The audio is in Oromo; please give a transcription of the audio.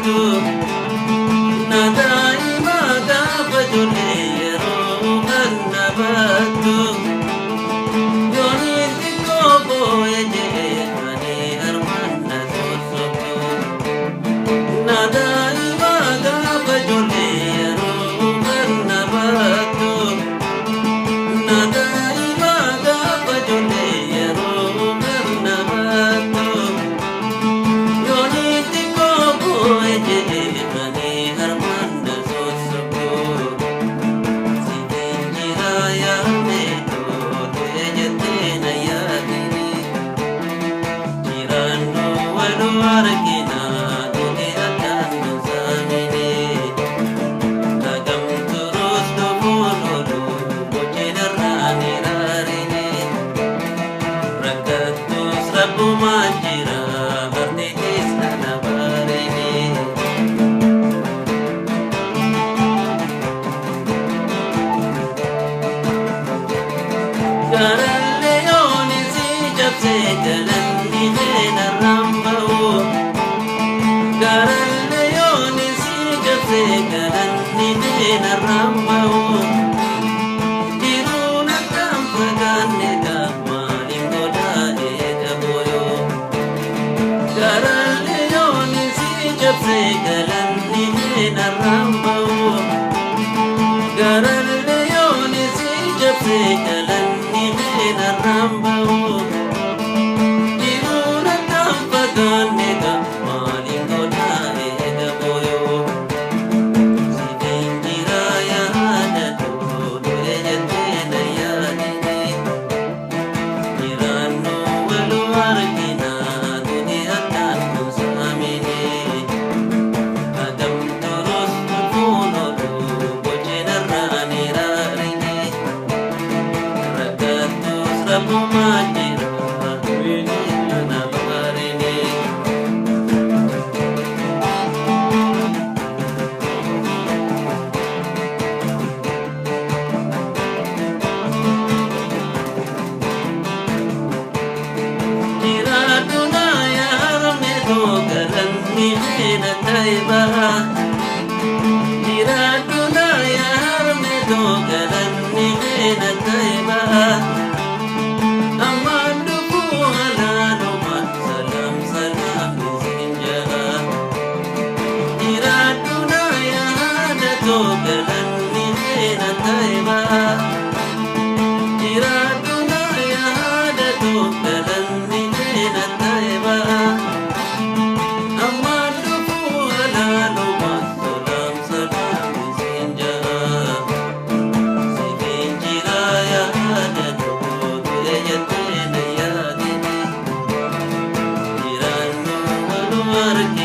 baatu na daa'ima gaafa ijoollee yeroo kana baatu yooniin xiqqoo boo'e jedhee ani harmaan na sossobdu na daa'ima gaafa ijoollee yeroo kana baatu na daa'ima gaafa ijoollee yeroo kana baatu yooniin xiqqoo boo'e jedhee ani harmaan na sossobdu siteen jira yaadne dootee jettee na yaadini jiraannu waluu argina nuti addaan nu saamine dhagamturuus dhufuun ooluu boceedharraa ni raarine rakkattuus rabbumaan jira barteetis kana baarine garallee yooni si cabsee galanni keenarraan ba'u garallee yooni si cabsee galanni keenarraan ba'u jiruun akkam fagaanne maaliin godaanee dabooyo garallee yooni si cabsee galanni keenarraan ba'u garallee yooni si cabsee galanni keenarraan ba'u jiruun akkam fagaanne maaliin godaanee dabooyo siteen jira yaada dootee jettee na yaadine jiraannu waluu argina nuti addaan nu saamine dhagamturuus dhufuun ooluu boceedharraa ni raarine rakkattuus rabbumaan jira na baarine jiraadhu na yaarame too galanni keena ta'e baha jiraadhu na yaarame too galanni keena ta'e baha ammaan dhufuu halaanuma salaam salaam isin jala jiraadhu na yaada too galanni keena ta'e baha jiraadhu na yaada too galanni keena ta'e baha ammaan dhufuu halaanuma salaam salaam isin jala siteen jira yaada dootee jettee na yaadine jiraannu waluu argina